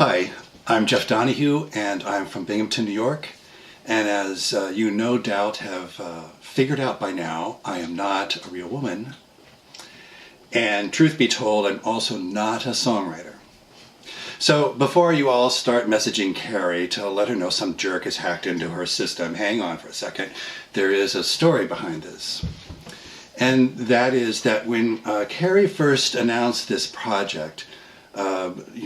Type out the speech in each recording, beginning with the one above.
Hi, I'm Jeff Donahue, and I'm from Binghamton, New York. And as you no doubt have figured out by now, I am not a real woman. And truth be told, I'm also not a songwriter. So before you all start messaging Carrie to let her know some jerk has hacked into her system, hang on for a second. There is a story behind this. And that is that when Carrie first announced this project,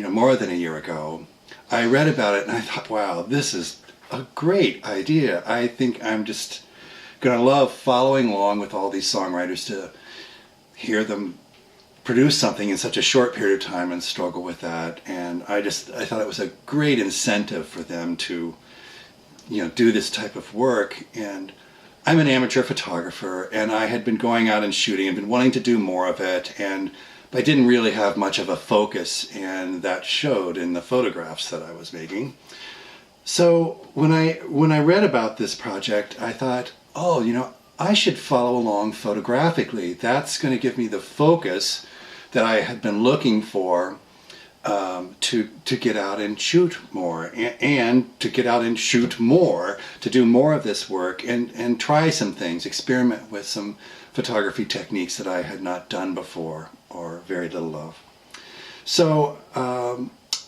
more than a year ago, I read about it and I thought, wow, this is a great idea. I think I'm just going to love following along with all these songwriters to hear them produce something in such a short period of time and struggle with that. And I thought it was a great incentive for them to, do this type of work. And I'm an amateur photographer, and I had been going out and shooting and been wanting to do more of it, but I didn't really have much of a focus, and that showed in the photographs that I was making. So when I read about this project, I thought, I should follow along photographically. That's going to give me the focus that I had been looking for to get out and shoot more, and to get out and shoot more, to do more of this work and try some things, experiment with some photography techniques that I had not done before or very little of. So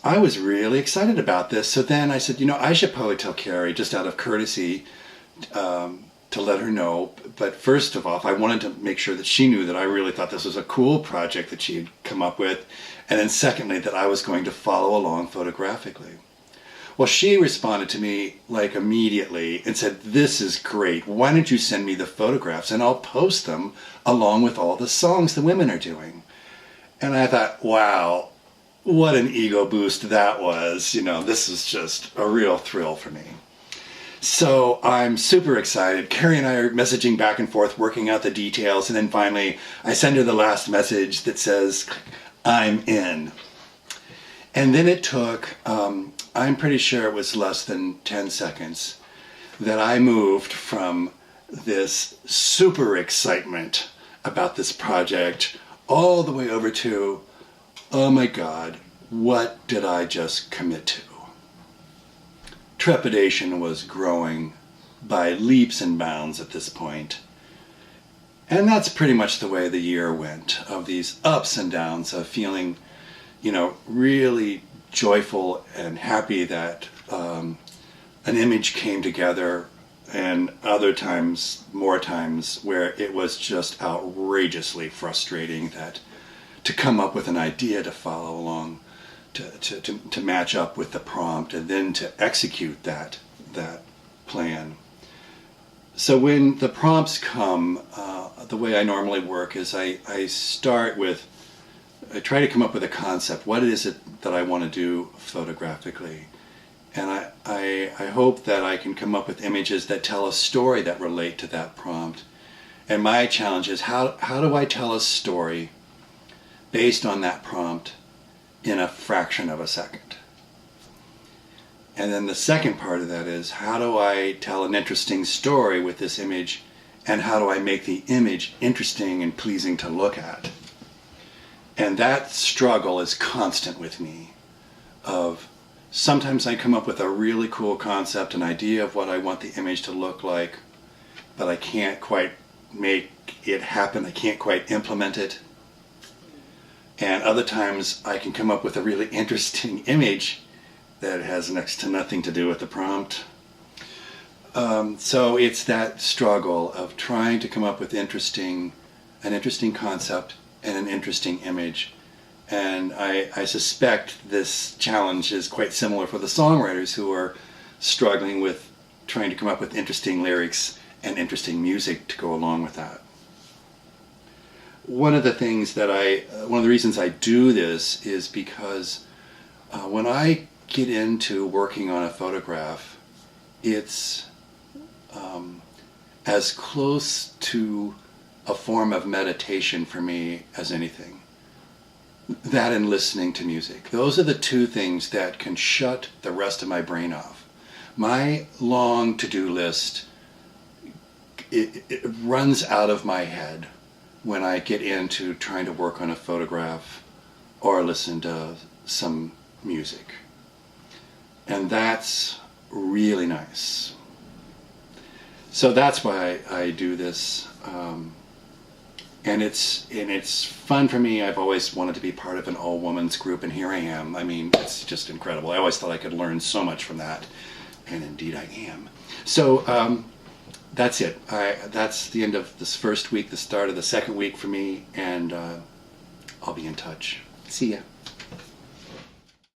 I was really excited about this. So then I said, I should probably tell Carrie just out of courtesy to let her know. But first of all, I wanted to make sure that she knew that I really thought this was a cool project that she had come up with. And then secondly, that I was going to follow along photographically. Well, she responded to me like immediately and said, this is great. Why don't you send me the photographs and I'll post them along with all the songs the women are doing. And I thought, wow, what an ego boost that was. This is just a real thrill for me. So I'm super excited. Carrie and I are messaging back and forth, working out the details. And then finally, I send her the last message that says, I'm in. And then it took, I'm pretty sure it was less than 10 seconds that I moved from this super excitement about this project all the way over to, oh my God, what did I just commit to? Trepidation was growing by leaps and bounds at this point. And that's pretty much the way the year went, of these ups and downs of feeling, really joyful and happy that an image came together, and other times, more times, where it was just outrageously frustrating that to come up with an idea to follow along, to match up with the prompt, and then to execute that plan. So when the prompts come, the way I normally work is I try to come up with a concept. What is it that I want to do photographically? And I hope that I can come up with images that tell a story that relate to that prompt. And my challenge is, how do I tell a story based on that prompt in a fraction of a second? And then the second part of that is, how do I tell an interesting story with this image, and how do I make the image interesting and pleasing to look at? And that struggle is constant with me. Sometimes I come up with a really cool concept, an idea of what I want the image to look like, but I can't quite make it happen. I can't quite implement it. And other times I can come up with a really interesting image that has next to nothing to do with the prompt. So it's that struggle of trying to come up with an interesting concept and an interesting image. And I suspect this challenge is quite similar for the songwriters who are struggling with trying to come up with interesting lyrics and interesting music to go along with that. One of the reasons I do this is because when I get into working on a photograph, it's as close to a form of meditation for me as anything. That and listening to music. Those are the two things that can shut the rest of my brain off. My long to-do list, it runs out of my head when I get into trying to work on a photograph or listen to some music. And that's really nice. So that's why I do this. And it's fun for me. I've always wanted to be part of an all-women's group, and here I am. I mean, it's just incredible. I always thought I could learn so much from that, and indeed I am. So that's it. That's the end of this first week, the start of the second week for me, and I'll be in touch. See ya.